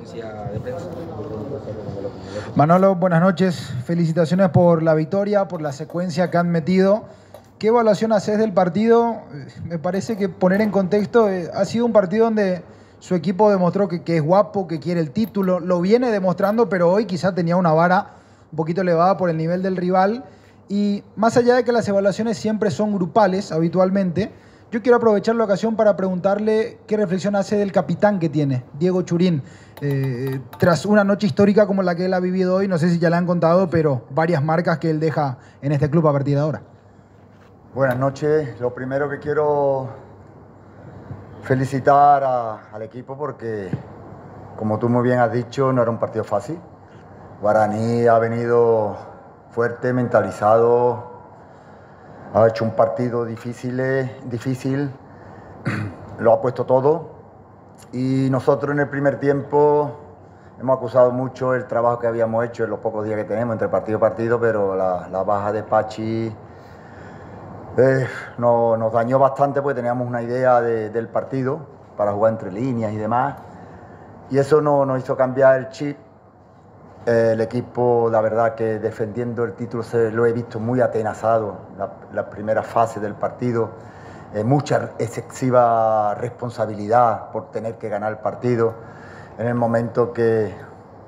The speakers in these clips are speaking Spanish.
conferencia de prensa. Manolo, buenas noches. Felicitaciones por la victoria, por la secuencia que han metido. ¿Qué evaluación haces del partido? Me parece que poner en contexto, ha sido un partido donde su equipo demostró que es guapo, que quiere el título, lo viene demostrando, pero hoy quizá tenía una vara un poquito elevada por el nivel del rival. Y más allá de que las evaluaciones siempre son grupales, habitualmente, yo quiero aprovechar la ocasión para preguntarle qué reflexión hace del capitán que tiene, Diego Churín. Tras una noche histórica como la que él ha vivido hoy, no sé si ya le han contado, pero varias marcas que él deja en este club a partir de ahora. Buenas noches. Lo primero que quiero felicitar al equipo porque, como tú muy bien has dicho, no era un partido fácil. Guaraní ha venido fuerte, mentalizado, ha hecho un partido difícil, lo ha puesto todo y nosotros en el primer tiempo hemos acusado mucho el trabajo que habíamos hecho en los pocos días que tenemos entre partido y partido, pero la baja de Pachi nos dañó bastante porque teníamos una idea del partido para jugar entre líneas y demás y eso nos hizo cambiar el chip. El equipo, la verdad que defendiendo el título lo he visto muy atenazado la primera fase del partido, mucha excesiva responsabilidad por tener que ganar el partido. En el momento que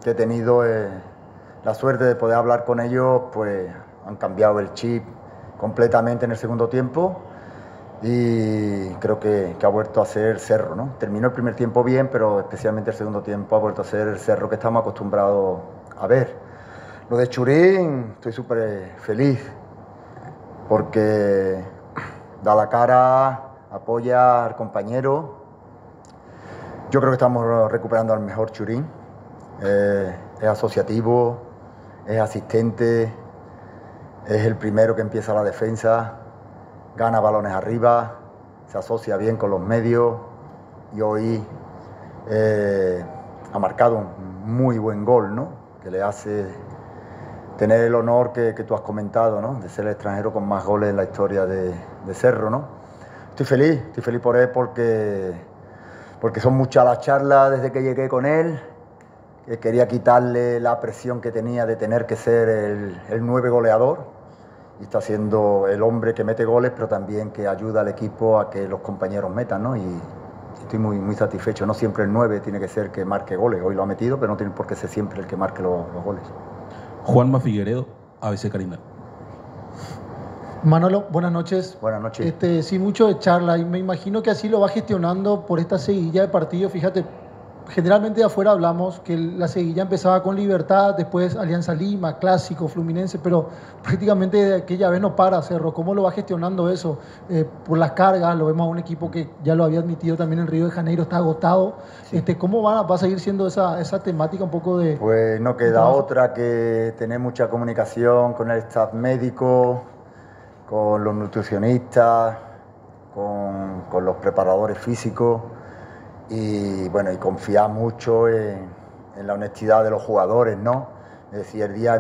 he tenido la suerte de poder hablar con ellos, pues han cambiado el chip completamente en el segundo tiempo y creo que ha vuelto a ser Cerro, ¿no? Terminó el primer tiempo bien, pero especialmente el segundo tiempo ha vuelto a ser el Cerro que estamos acostumbrados a ver. Lo de Churín, estoy súper feliz porque da la cara, apoya al compañero. Yo creo que estamos recuperando al mejor Churín. Es asociativo, es asistente, es el primero que empieza la defensa, gana balones arriba, se asocia bien con los medios y hoy ha marcado un muy buen gol, ¿no? Que le hace tener el honor que tú has comentado, ¿no? De ser el extranjero con más goles en la historia de Cerro, ¿no? Estoy feliz por él porque son muchas las charlas desde que llegué con él, que quería quitarle la presión que tenía de tener que ser el 9 goleador y está siendo el hombre que mete goles, pero también que ayuda al equipo a que los compañeros metan, ¿no? Y estoy muy satisfecho. No siempre el 9 tiene que ser que marque goles. Hoy lo ha metido, pero no tiene por qué ser siempre el que marque los goles. Juanma Figueredo, ABC Carina. Manolo, buenas noches. Buenas noches. Sí, mucho de charla y me imagino que así lo va gestionando por esta seguidilla de partidos. Fíjate, generalmente de afuera hablamos que la seguidilla empezaba con Libertad, después Alianza Lima, Clásico, Fluminense, pero prácticamente de aquella vez no para Cerro. ¿Cómo lo va gestionando eso? Por las cargas, lo vemos a un equipo que ya lo había admitido también en Río de Janeiro, está agotado. Sí. ¿Cómo va a seguir siendo esa temática un poco de...? Pues no queda otra que tener mucha comunicación con el staff médico, con los nutricionistas, con los preparadores físicos y bueno, y confiar mucho en la honestidad de los jugadores, ¿no? Es decir, el día a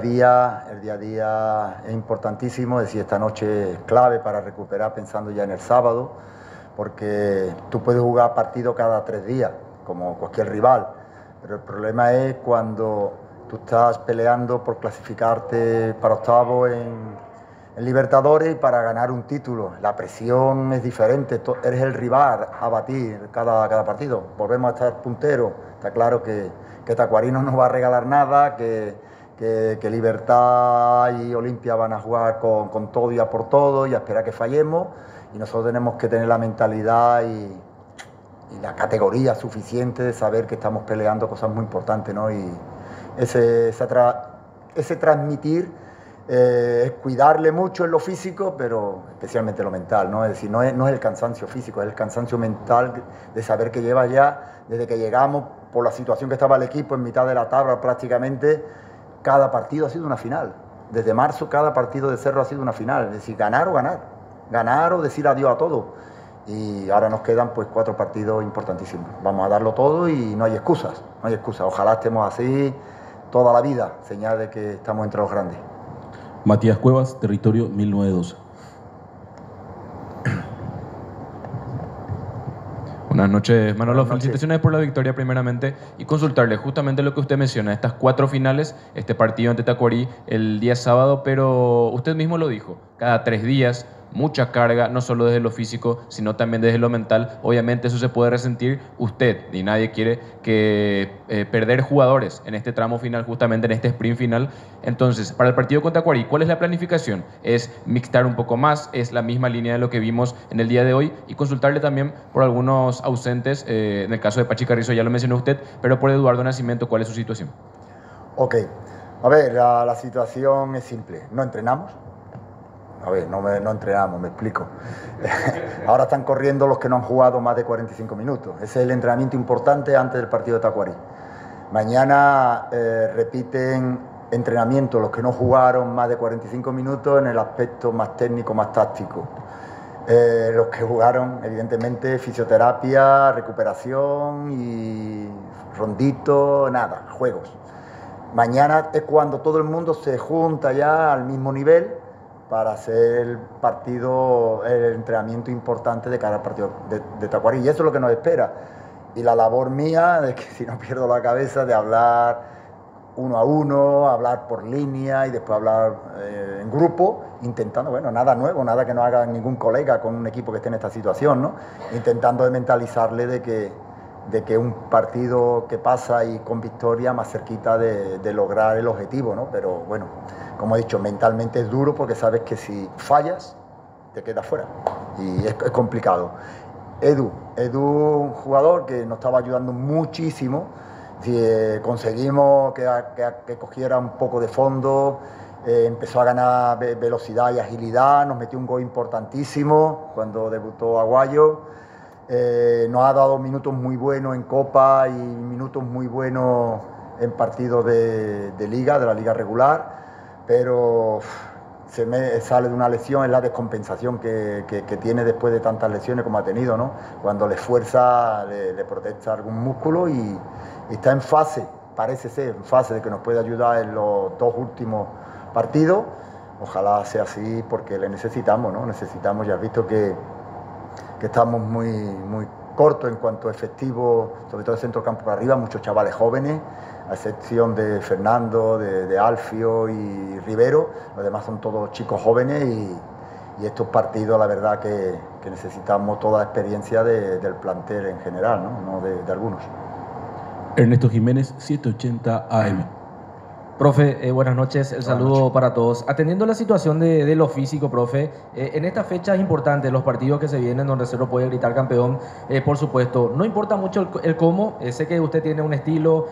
día es importantísimo, es decir, esta noche es clave para recuperar pensando ya en el sábado, porque tú puedes jugar partido cada 3 días, como cualquier rival, pero el problema es cuando tú estás peleando por clasificarte para octavos en Libertadores y para ganar un título. La presión es diferente, eres el rival a batir cada partido. Volvemos a estar punteros. Está claro que Tacuarino no va a regalar nada, que Libertad y Olimpia van a jugar con todo y a por todo y a esperar que fallemos. Y nosotros tenemos que tener la mentalidad y la categoría suficiente de saber que estamos peleando cosas muy importantes, ¿no? Y ese transmitir es cuidarle mucho en lo físico, pero especialmente lo mental, ¿no? Es decir, no es el cansancio físico, es el cansancio mental de saber que lleva ya, desde que llegamos, por la situación que estaba el equipo en mitad de la tabla prácticamente, cada partido ha sido una final. Desde marzo cada partido de Cerro ha sido una final, es decir, ganar o decir adiós a todo. Y ahora nos quedan pues 4 partidos importantísimos. Vamos a darlo todo y no hay excusas, Ojalá estemos así toda la vida, señal de que estamos entre los grandes. Matías Cuevas, Territorio 1912. Buenas noches, Manolo. Buenas noches. Felicitaciones por la victoria primeramente y consultarle justamente lo que usted menciona, estas 4 finales, este partido ante Tacuarí el día sábado, pero usted mismo lo dijo, cada 3 días, mucha carga, no solo desde lo físico, sino también desde lo mental. Obviamente eso se puede resentir. Usted y nadie quiere que perder jugadores en este tramo final, justamente en este sprint final. Entonces, para el partido contra Tacuarí, ¿cuál es la planificación? ¿Es mixtar un poco más? ¿Es la misma línea de lo que vimos en el día de hoy? Y consultarle también por algunos ausentes, en el caso de Pachi Carrizo ya lo mencionó usted, pero por Eduardo Nascimento, ¿cuál es su situación? Ok, a ver, la situación es simple, no entrenamos. A ver, no entrenamos, me explico. Ahora están corriendo los que no han jugado más de 45 minutos. Ese es el entrenamiento importante antes del partido de Tacuarí. Mañana repiten entrenamiento los que no jugaron más de 45 minutos en el aspecto más técnico, más táctico. Los que jugaron, evidentemente, fisioterapia, recuperación y rondito, nada, juegos. Mañana es cuando todo el mundo se junta ya al mismo nivel para hacer el partido, el entrenamiento importante de cara al partido de Tacuarí. Y eso es lo que nos espera. Y la labor mía, de que si no pierdo la cabeza, de hablar uno a uno, hablar por línea y después hablar en grupo, intentando, bueno, nada nuevo, nada que no haga ningún colega con un equipo que esté en esta situación, ¿no? Intentando de mentalizarle de que un partido que pasa y con victoria más cerquita de lograr el objetivo, ¿no? Pero bueno, como he dicho, mentalmente es duro porque sabes que si fallas te quedas fuera y es complicado. Edu, un jugador que nos estaba ayudando muchísimo. Conseguimos que cogiera un poco de fondo, empezó a ganar velocidad y agilidad, nos metió un gol importantísimo cuando debutó Aguayo. Nos ha dado minutos muy buenos en Copa y minutos muy buenos en partidos de liga, de la liga regular, pero sale de una lesión, es la descompensación que tiene después de tantas lesiones como ha tenido, ¿no? Cuando le esfuerza, le protesta algún músculo y está en fase, parece ser, en fase de que nos puede ayudar en los 2 últimos partidos. Ojalá sea así porque le necesitamos, ¿no? Necesitamos, ya has visto que estamos muy cortos en cuanto a efectivo, sobre todo el centro campo para arriba, muchos chavales jóvenes, a excepción de Fernando, de Alfio y Rivero, los demás son todos chicos jóvenes y estos partidos la verdad que necesitamos toda la experiencia del plantel en general, no de algunos. Ernesto Jiménez, 780 AM. Profe, buenas noches, el saludo para todos. Atendiendo la situación de lo físico, profe, en estas fechas importantes, los partidos que se vienen donde Cerro puede gritar campeón, por supuesto, no importa mucho el cómo, sé que usted tiene un estilo,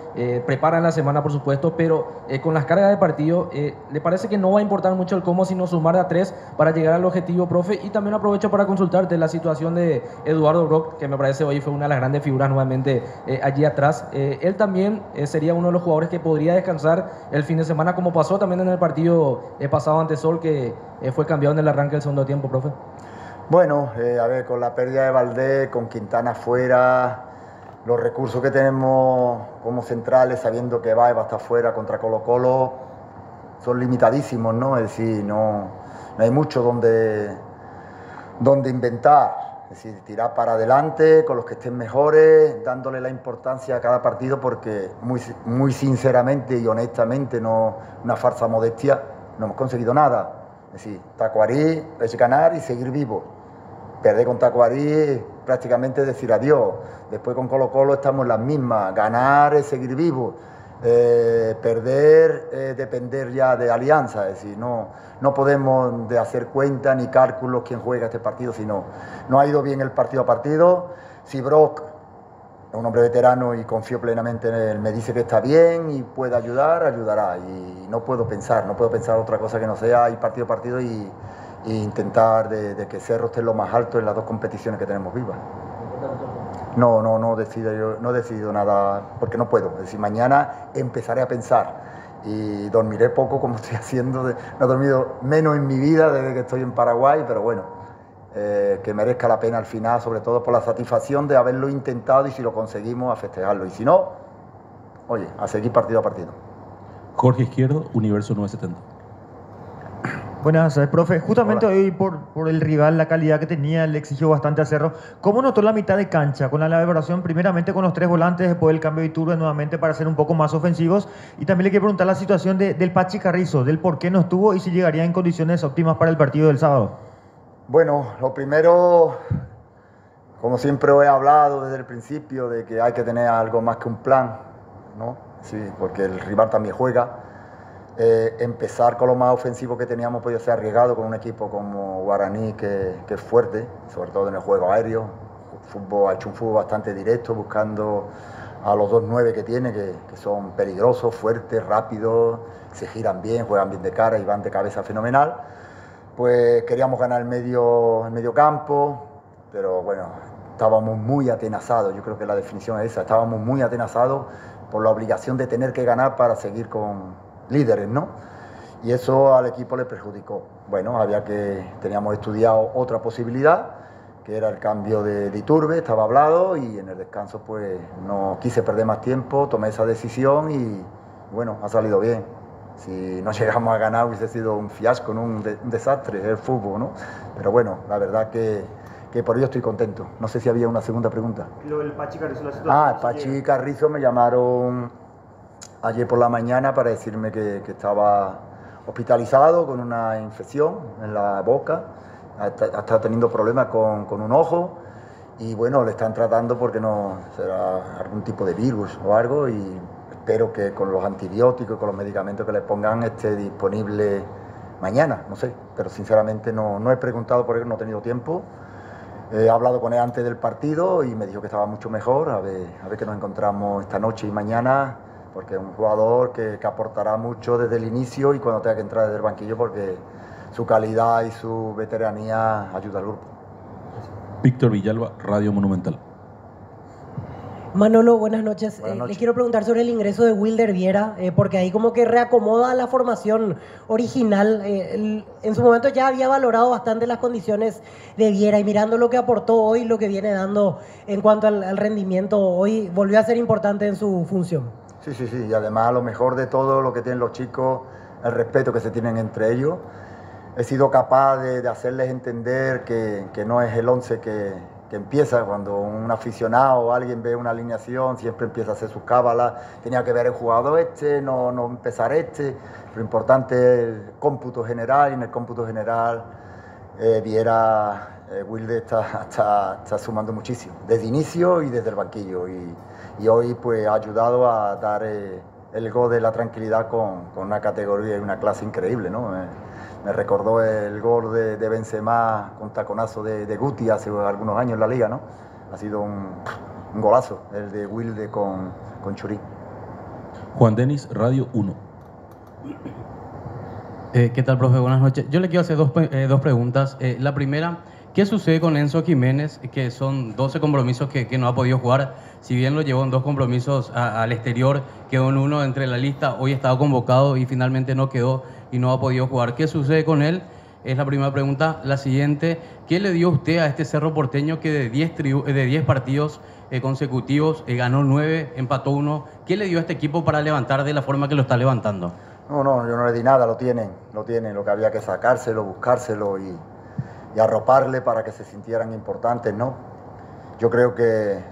prepara en la semana, por supuesto, pero con las cargas de partido, ¿le parece que no va a importar mucho el cómo, sino sumar a 3 para llegar al objetivo, profe? Y también aprovecho para consultarte la situación de Eduardo Brock, que me parece hoy fue una de las grandes figuras nuevamente allí atrás. Él también sería uno de los jugadores que podría descansar el fin de semana, como pasó también en el partido pasado ante Sol, que fue cambiado en el arranque del segundo tiempo, profe. Bueno, a ver, con la pérdida de Valdés, con Quintana fuera, los recursos que tenemos como centrales, sabiendo que va a estar fuera contra Colo-Colo, son limitadísimos, ¿no? Es decir, no hay mucho donde inventar. Es decir, tirar para adelante con los que estén mejores, dándole la importancia a cada partido, porque muy sinceramente y honestamente, no una falsa modestia, no hemos conseguido nada. Es decir, Tacuarí es ganar y seguir vivo. Perder con Tacuarí es prácticamente decir adiós. Después con Colo-Colo estamos en las mismas. Ganar es seguir vivo. Perder es depender ya de Alianza. Es decir, no podemos de hacer cuenta ni cálculos quién juega este partido, sino no ha ido bien el partido a partido. Si Brock es un hombre veterano y confío plenamente en él, me dice que está bien y puede ayudar, ayudará. Y no puedo pensar otra cosa que no sea ir partido a partido y intentar de que Cerro esté en lo más alto en las 2 competiciones que tenemos vivas. No decido nada porque no puedo. Es decir, mañana empezaré a pensar y dormiré poco como estoy haciendo. No he dormido menos en mi vida desde que estoy en Paraguay, pero bueno, que merezca la pena al final, sobre todo por la satisfacción de haberlo intentado y si lo conseguimos a festejarlo. Y si no, oye, a seguir partido a partido. Jorge Izquierdo, Universo 970. Buenas tardes, profe. Justamente Hola. hoy por el rival, la calidad que tenía, le exigió bastante a Cerro. ¿Cómo notó la mitad de cancha con la elaboración primeramente con los 3 volantes, después el cambio de Iturbe nuevamente para ser un poco más ofensivos? Y también le quiero preguntar la situación del Pachi Carrizo, del por qué no estuvo y si llegaría en condiciones óptimas para el partido del sábado. Bueno, lo primero, como siempre he hablado desde el principio, de que hay que tener algo más que un plan, ¿no? Sí, porque el rival también juega. Empezar con lo más ofensivo que teníamos podía ser arriesgado con un equipo como Guaraní que es fuerte, sobre todo en el juego aéreo. Ha hecho un fútbol bastante directo, buscando a los 2-9 que tiene, que son peligrosos, fuertes, rápidos, se giran bien, juegan bien de cara y van de cabeza fenomenal. Pues queríamos ganar el medio campo, pero bueno, estábamos muy atenazados, yo creo que la definición es esa, estábamos muy atenazados por la obligación de tener que ganar para seguir con líderes, ¿no? Y eso al equipo le perjudicó. Bueno, teníamos estudiado otra posibilidad, que era el cambio de Iturbe, estaba hablado, y en el descanso pues no quise perder más tiempo, tomé esa decisión y bueno, ha salido bien. Si no llegamos a ganar hubiese sido un fiasco, ¿no? Un desastre el fútbol, ¿no? Pero bueno, la verdad que por ello estoy contento. No sé si había una segunda pregunta. Lo del Pachi Carrizo, la situación. El Pachi Carrizo me llamaron ayer por la mañana para decirme que estaba hospitalizado con una infección en la boca, está teniendo problemas con un ojo y bueno, le están tratando porque no será algún tipo de virus o algo y espero que con los antibióticos y con los medicamentos que le pongan esté disponible mañana, no sé, pero sinceramente no he preguntado por él, no he tenido tiempo. He hablado con él antes del partido y me dijo que estaba mucho mejor, a ver que nos encontramos esta noche y mañana, porque es un jugador que aportará mucho desde el inicio y cuando tenga que entrar desde el banquillo, porque su calidad y su veteranía ayuda al grupo. Víctor Villalba, Radio Monumental. Manolo, buenas noches. Buenas noches. Le quiero preguntar sobre el ingreso de Wilder Viera, porque ahí como que reacomoda la formación original. En su momento ya había valorado bastante las condiciones de Viera y mirando lo que aportó hoy, lo que viene dando en cuanto al rendimiento, hoy volvió a ser importante en su función. Sí, y además lo mejor de todo lo que tienen los chicos, el respeto que se tienen entre ellos. He sido capaz de hacerles entender que no es el 11 que empieza. Cuando un aficionado o alguien ve una alineación, siempre empieza a hacer sus cábalas. Tenía que ver el jugador no empezar Lo importante es el cómputo general, y en el cómputo general Wilde está sumando muchísimo, desde inicio y desde el banquillo. Y hoy pues ha ayudado a dar el gol de la tranquilidad con una categoría y una clase increíble, ¿no? Me recordó el gol de Benzema con taconazo de Guti hace algunos años en la Liga, ¿no? Ha sido un golazo el de Wilde con Churí. Juan Denis, Radio 1. ¿Qué tal, profe? Buenas noches. Yo le quiero hacer dos preguntas. La primera, ¿qué sucede con Enzo Jiménez? Que son 12 compromisos que no ha podido jugar. Si bien lo llevó en 2 compromisos al exterior, quedó en uno entre la lista. Hoy estaba convocado y finalmente no quedó y no ha podido jugar. ¿Qué sucede con él? Es la primera pregunta. La siguiente, ¿qué le dio usted a este Cerro Porteño que de 10 partidos consecutivos ganó 9, empató 1? ¿Qué le dio a este equipo para levantar de la forma que lo está levantando? No, yo no le di nada, lo tienen. Lo que había que sacárselo, buscárselo y arroparle para que se sintieran importantes, ¿no? Yo creo que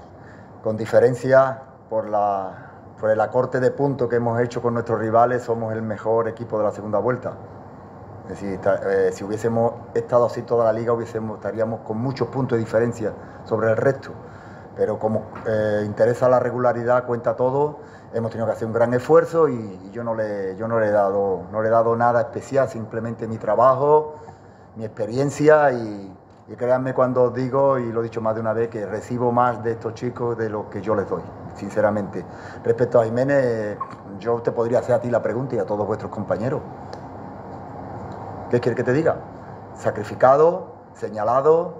con diferencia por el acorte de puntos que hemos hecho con nuestros rivales, somos el mejor equipo de la segunda vuelta. Es decir, si hubiésemos estado así toda la liga, estaríamos con muchos puntos de diferencia sobre el resto. Pero como interesa la regularidad, cuenta todo, hemos tenido que hacer un gran esfuerzo y yo no le he dado nada especial, simplemente mi trabajo, mi experiencia y créanme cuando os digo, y lo he dicho más de una vez, que recibo más de estos chicos de lo que yo les doy, sinceramente. Respecto a Jiménez, yo te podría hacer a ti la pregunta y a todos vuestros compañeros. ¿Qué quieres que te diga? Sacrificado, señalado,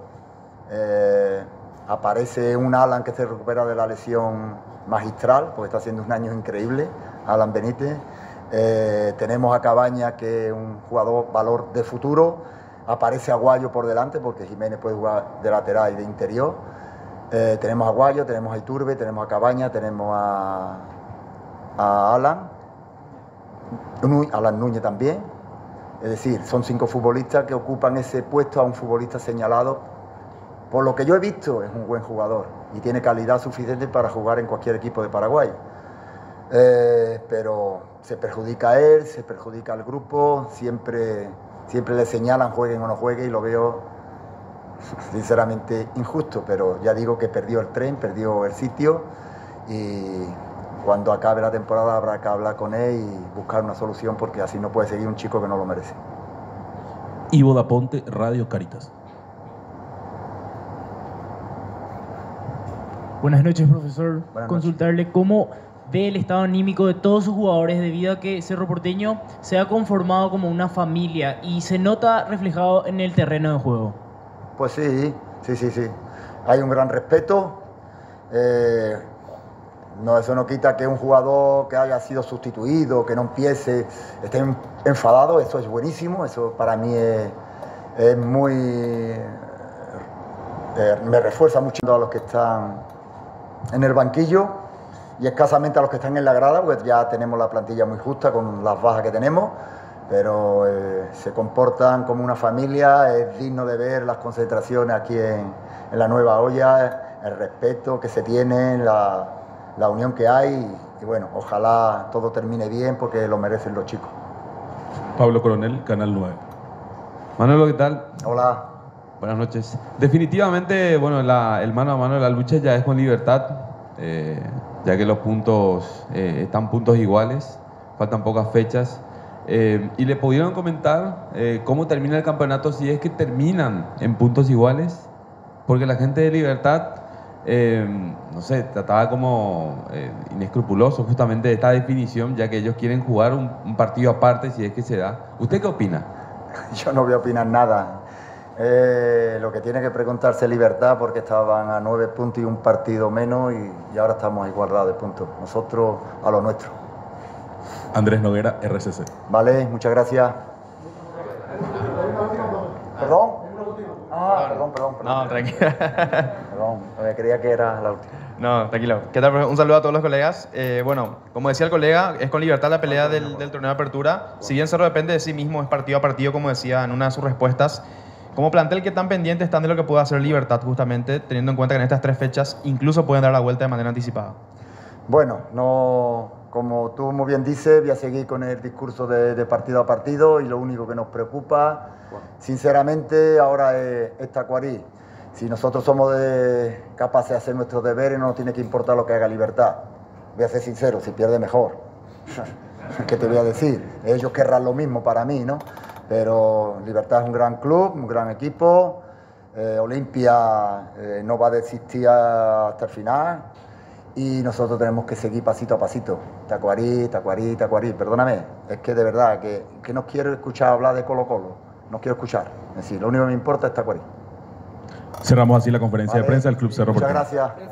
aparece un Alan que se recupera de la lesión magistral, porque está haciendo un año increíble, Alan Benítez. Tenemos a Cabaña, que es un jugador valor de futuro. Aparece Aguayo por delante, porque Jiménez puede jugar de lateral y de interior. Tenemos a Aguayo, tenemos a Iturbe, tenemos a Cabaña, tenemos a Alan Núñez también. Es decir, son 5 futbolistas que ocupan ese puesto a un futbolista señalado. Por lo que yo he visto, es un buen jugador y tiene calidad suficiente para jugar en cualquier equipo de Paraguay. Pero se perjudica a él, se perjudica al grupo, siempre le señalan jueguen o no jueguen y lo veo sinceramente injusto, pero ya digo que perdió el tren, perdió el sitio y cuando acabe la temporada habrá que hablar con él y buscar una solución porque así no puede seguir un chico que no lo merece. Ivo Daponte, Radio Caritas. Buenas noches, profesor. Buenas Consultarle cómo ve el estado anímico de todos sus jugadores debido a que Cerro Porteño se ha conformado como una familia y se nota reflejado en el terreno de juego. Pues sí. Hay un gran respeto. No, eso no quita que un jugador que haya sido sustituido, que no empiece, esté enfadado. Eso es buenísimo. Eso para mí es muy... me refuerza mucho a los que están en el banquillo y escasamente a los que están en la grada, pues ya tenemos la plantilla muy justa con las bajas que tenemos, pero se comportan como una familia. Es digno de ver las concentraciones aquí en la Nueva Olla, el respeto que se tiene, la unión que hay y bueno, ojalá todo termine bien porque lo merecen los chicos. Pablo Coronel, Canal 9. Manolo, ¿qué tal? Hola. Buenas noches. Definitivamente, bueno, el mano a mano de la lucha ya es con Libertad, ya que los puntos están puntos iguales, faltan pocas fechas. Y le pudieron comentar cómo termina el campeonato si es que terminan en puntos iguales, porque la gente de Libertad, no sé, trataba como inescrupuloso justamente de esta definición, ya que ellos quieren jugar un partido aparte si es que se da. ¿Usted qué opina? Yo no voy a opinar nada. Lo que tiene que preguntarse Libertad, porque estaban a 9 puntos y un partido menos y ahora estamos a igualdad de puntos. Nosotros a lo nuestro. Andrés Noguera, RCC. Vale, muchas gracias. ¿Perdón? Perdón. No, tranquilo. Perdón, creía que era la última. No, tranquilo. ¿Qué tal? Un saludo a todos los colegas. Bueno, como decía el colega, es con Libertad la pelea del torneo de apertura. Si bien Cerro depende de sí mismo, es partido a partido, como decía en una de sus respuestas. Como plantel, ¿qué tan pendientes están de lo que pueda hacer Libertad, justamente, teniendo en cuenta que en estas 3 fechas incluso pueden dar la vuelta de manera anticipada? Bueno, no, como tú muy bien dices, voy a seguir con el discurso de partido a partido y lo único que nos preocupa, sinceramente, ahora es Tacuarí. Si nosotros somos capaces de hacer nuestros deberes, no nos tiene que importar lo que haga Libertad. Voy a ser sincero, si pierde mejor. ¿Qué te voy a decir? Ellos querrán lo mismo para mí, ¿no? Pero Libertad es un gran club, un gran equipo. Olimpia no va a desistir hasta el final y nosotros tenemos que seguir pasito a pasito. Tacuarí. Perdóname, es que de verdad que no quiero escuchar hablar de Colo-Colo. No quiero escuchar. Es decir, lo único que me importa es Tacuarí. Cerramos así la conferencia de prensa del Club Cerro Porteño. Muchas gracias.